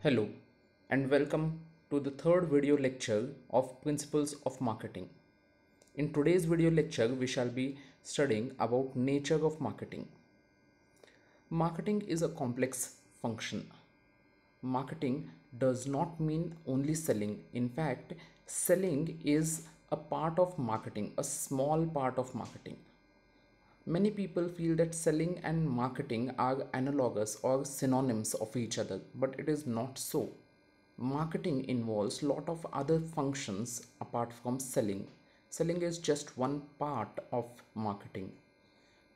Hello and welcome to the third video lecture of Principles of Marketing. In today's video lecture, we shall be studying about nature of marketing. Marketing is a complex function. Marketing does not mean only selling. In fact, selling is a part of marketing, a small part of marketing. Many people feel that selling and marketing are analogous or synonyms of each other, but it is not so. Marketing involves lot of other functions apart from selling. Selling is just one part of marketing.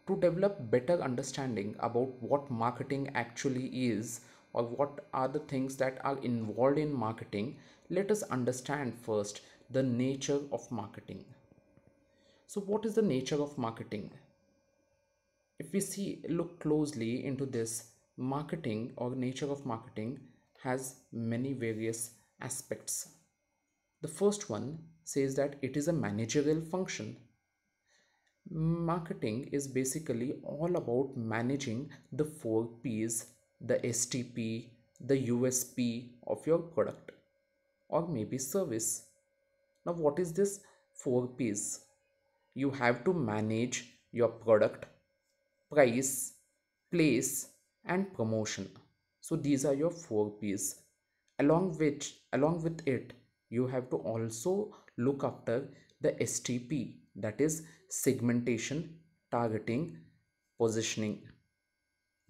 To develop better understanding about what marketing actually is or what are the things that are involved in marketing, let us understand first the nature of marketing. So what is the nature of marketing? If we look closely into this, marketing or nature of marketing has many various aspects. The first one says that it is a managerial function. Marketing is basically all about managing the 4 P's, the STP, the USP of your product or maybe service. Now, what is this 4 P's? You have to manage your product, price, place, and promotion. So these are your 4 P's. Along with it, you have to also look after the STP, that is segmentation, targeting, positioning.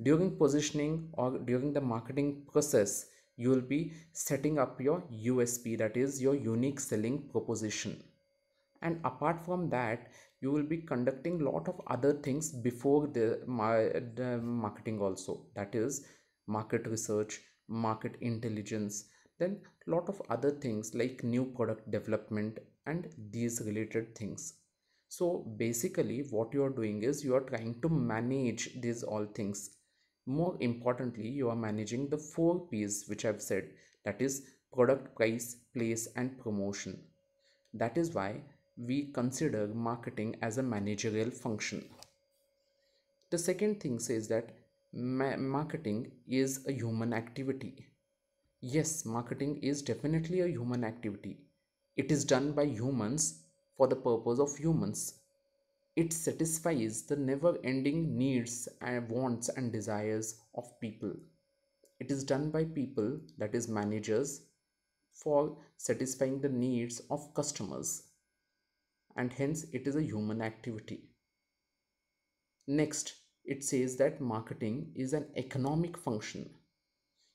During positioning or during the marketing process, you will be setting up your USP, that is your unique selling proposition. And apart from that, you will be conducting lot of other things before the marketing also, that is market research, market intelligence, then lot of other things like new product development and these related things. So basically what you are doing is you are trying to manage these all things. More importantly, you are managing the 4 P's which I've said, that is product, price, place, and promotion. That is why we consider marketing as a managerial function. The second thing says that marketing is a human activity. Yes, marketing is definitely a human activity. It is done by humans for the purpose of humans. It satisfies the never ending needs and wants and desires of people. It is done by people, that is managers, for satisfying the needs of customers, and hence it is a human activity. Next, it says that marketing is an economic function.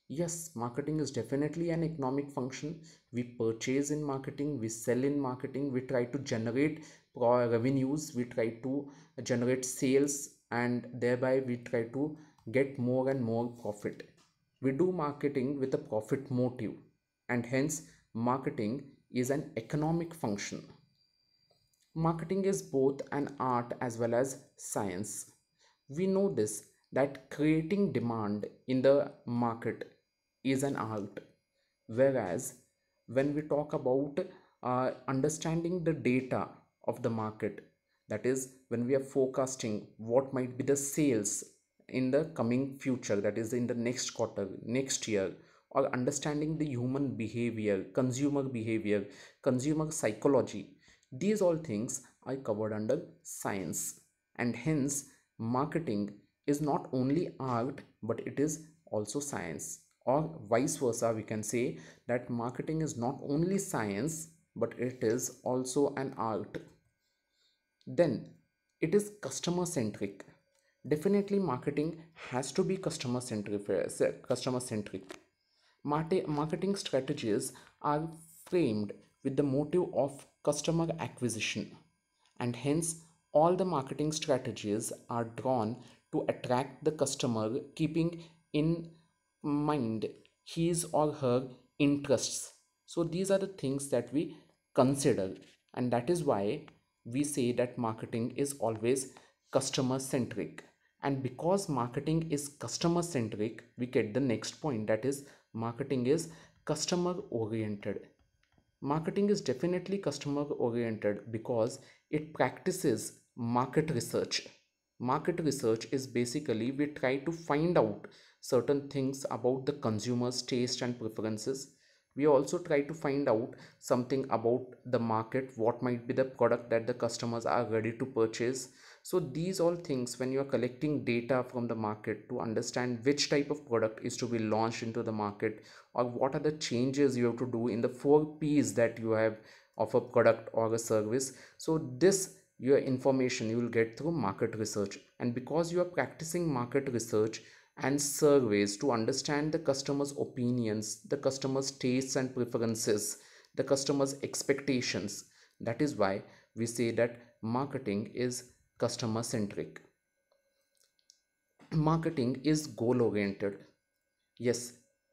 Yes, marketing is definitely an economic function. We purchase in marketing, we sell in marketing, we try to generate revenues, we try to generate sales, and thereby we try to get more and more profit. We do marketing with a profit motive, and hence marketing is an economic function. Marketing is both an art as well as science. We know this, that creating demand in the market is an art, whereas when we talk about understanding the data of the market, that is when we are forecasting what might be the sales in the coming future, that is in the next quarter, next year, or understanding the human behavior, consumer psychology, these all things are covered under science, and hence marketing is not only art but it is also science, or vice versa. We can say that marketing is not only science but it is also an art. Then it is customer centric. Definitely marketing has to be customer centric. Marketing strategies are framed with the motive of customer acquisition, and hence all the marketing strategies are drawn to attract the customer, keeping in mind his or her interests. So these are the things that we consider, and that is why we say that marketing is always customer centric. And because marketing is customer centric, we get the next point, that is marketing is customer oriented. Marketing is definitely customer oriented because it practices market research. Market research is basically we try to find out certain things about the consumer's taste and preferences. We also try to find out something about the market, what might be the product that the customers are ready to purchase. So these all things, when you are collecting data from the market to understand which type of product is to be launched into the market, or what are the changes you have to do in the 4 P's that you have of a product or a service. So this your information you will get through market research, and because you are practicing market research and surveys to understand the customer's opinions, the customer's tastes and preferences, the customer's expectations, that is why we say that marketing is customer centric. Marketing is goal oriented. Yes,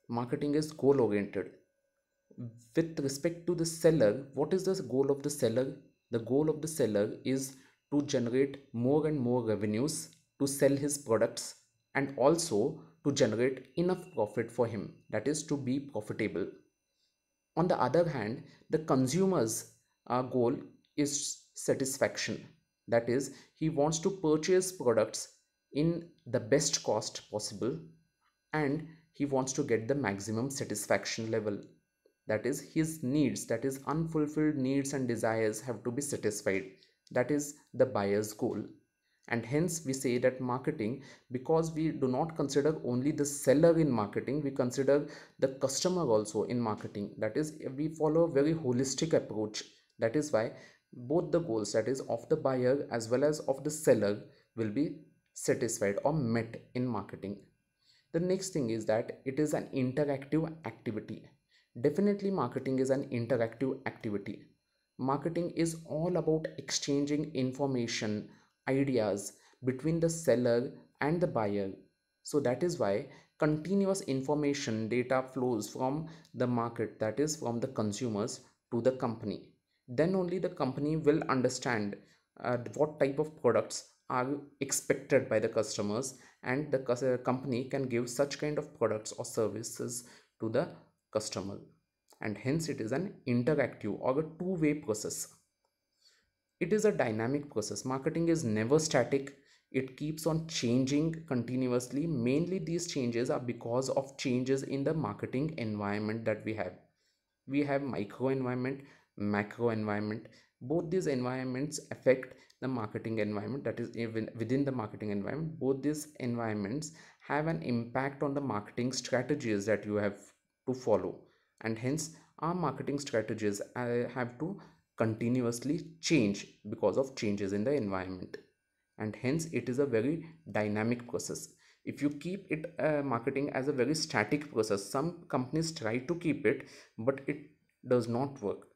marketing is goal oriented. With respect to the seller, what is the goal of the seller? The goal of the seller is to generate more and more revenues to sell his products, and also to generate enough profit for him, that is to be profitable. On the other hand, the consumer's goal is satisfaction, that is he wants to purchase products in the best cost possible, and he wants to get the maximum satisfaction level, that is his needs, that is unfulfilled needs and desires have to be satisfied. That is the buyer's goal. And hence we say that marketing, because we do not consider only the seller in marketing, we consider the customer also in marketing, that is we follow a very holistic approach. That is why both the goals, that is of the buyer as well as of the seller, will be satisfied or met in marketing. The next thing is that it is an interactive activity. Definitely marketing is an interactive activity. Marketing is all about exchanging information, ideas between the seller and the buyer. So that is why continuous information data flows from the market, that is from the consumers to the company. Then only the company will understand what type of products are expected by the customers, and the company can give such kind of products or services to the customer. And hence it is an interactive or a two-way process. It is a dynamic process. Marketing is never static. It keeps on changing continuously. Mainly these changes are because of changes in the marketing environment that we have. We have micro environment, macro environment. Both these environments affect the marketing environment, that is even within the marketing environment. Both these environments have an impact on the marketing strategies that you have to follow, and hence our marketing strategies have to continuously change because of changes in the environment. And hence it is a very dynamic process. If you keep it marketing as a very static process, some companies try to keep it, but it does not work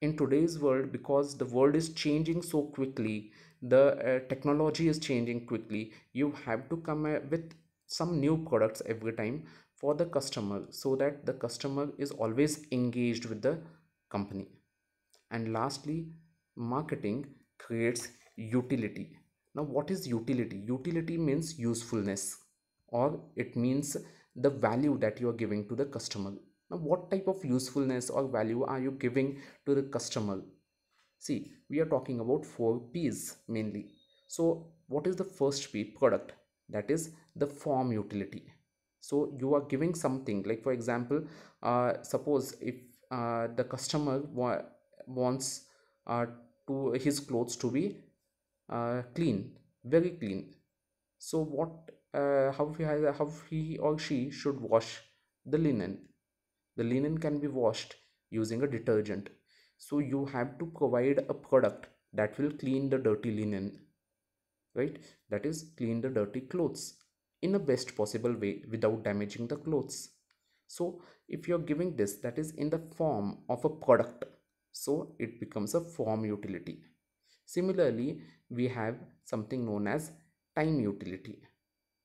in today's world, because the world is changing so quickly, the technology is changing quickly. You have to come with some new products every time for the customer, so that the customer is always engaged with the company. And lastly, marketing creates utility. Now, what is utility? Utility means usefulness, or it means the value that you are giving to the customer. Now, what type of usefulness or value are you giving to the customer? See, we are talking about 4 P's mainly. So, what is the first P? Product. That is the form utility. So, you are giving something like, for example, suppose if the customer wants to his clothes to be clean, very clean. So, how he or she should wash the linen? The linen can be washed using a detergent. So you have to provide a product that will clean the dirty linen, right? That is clean the dirty clothes in the best possible way without damaging the clothes. So if you're giving this, that is in the form of a product, so it becomes a form utility. Similarly, we have something known as time utility.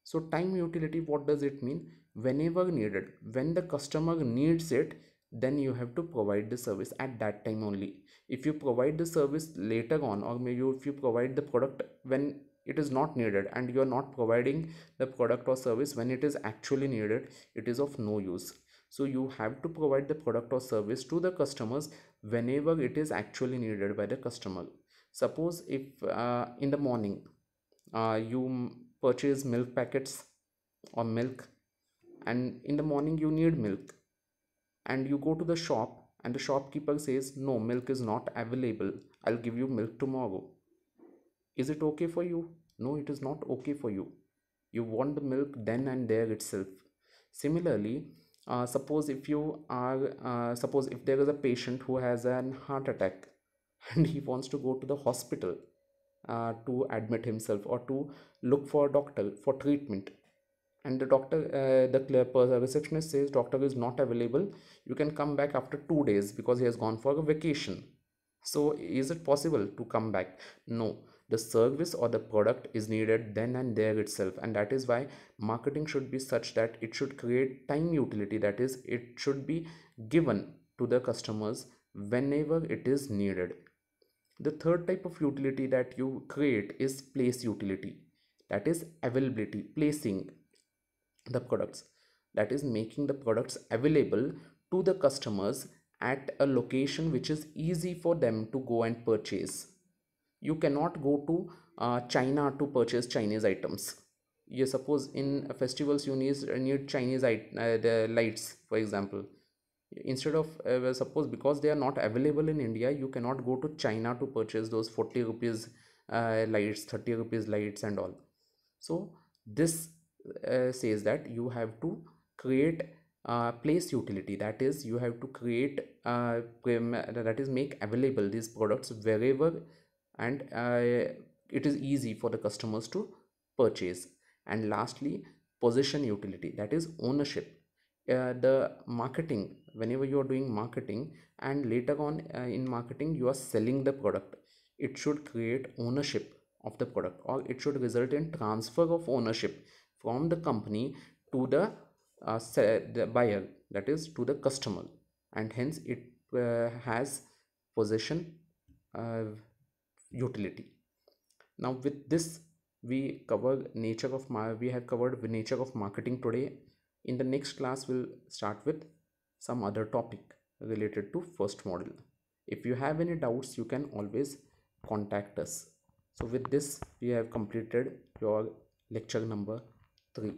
So time utility, what does it mean? Whenever needed, when the customer needs it, then you have to provide the service at that time only. If you provide the service later on, or maybe if you provide the product when it is not needed, and you are not providing the product or service when it is actually needed, it is of no use. So you have to provide the product or service to the customers whenever it is actually needed by the customer. Suppose if in the morning you purchase milk packets or milk, and in the morning you need milk, and you go to the shop and the shopkeeper says no, milk is not available, I'll give you milk tomorrow. Is it okay for you? No, it is not okay for you. You want the milk then and there itself. Similarly, suppose if there is a patient who has an heart attack and he wants to go to the hospital to admit himself or to look for a doctor for treatment, and the receptionist says doctor is not available, you can come back after 2 days because he has gone for a vacation. So is it possible to come back? No, the service or the product is needed then and there itself, and that is why marketing should be such that it should create time utility, that is it should be given to the customers whenever it is needed. The third type of utility that you create is place utility, that is availability, placing the products, that is making the products available to the customers at a location which is easy for them to go and purchase. You cannot go to China to purchase Chinese items. You suppose in festivals you need Chinese the lights, for example. Instead of suppose because they are not available in India, you cannot go to China to purchase those 40 rupees lights, 30 rupees lights and all. So this says that you have to create place utility, that is you have to create that is make available these products wherever, and it is easy for the customers to purchase. And lastly, position utility, that is ownership. The marketing, whenever you are doing marketing and later on in marketing you are selling the product, it should create ownership of the product, or it should result in transfer of ownership from the company to the buyer, that is to the customer, and hence it has possession utility. Now with this we have covered the nature of marketing today. In the next class we'll start with some other topic related to first model. If you have any doubts you can always contact us. So with this we have completed your lecture number 3.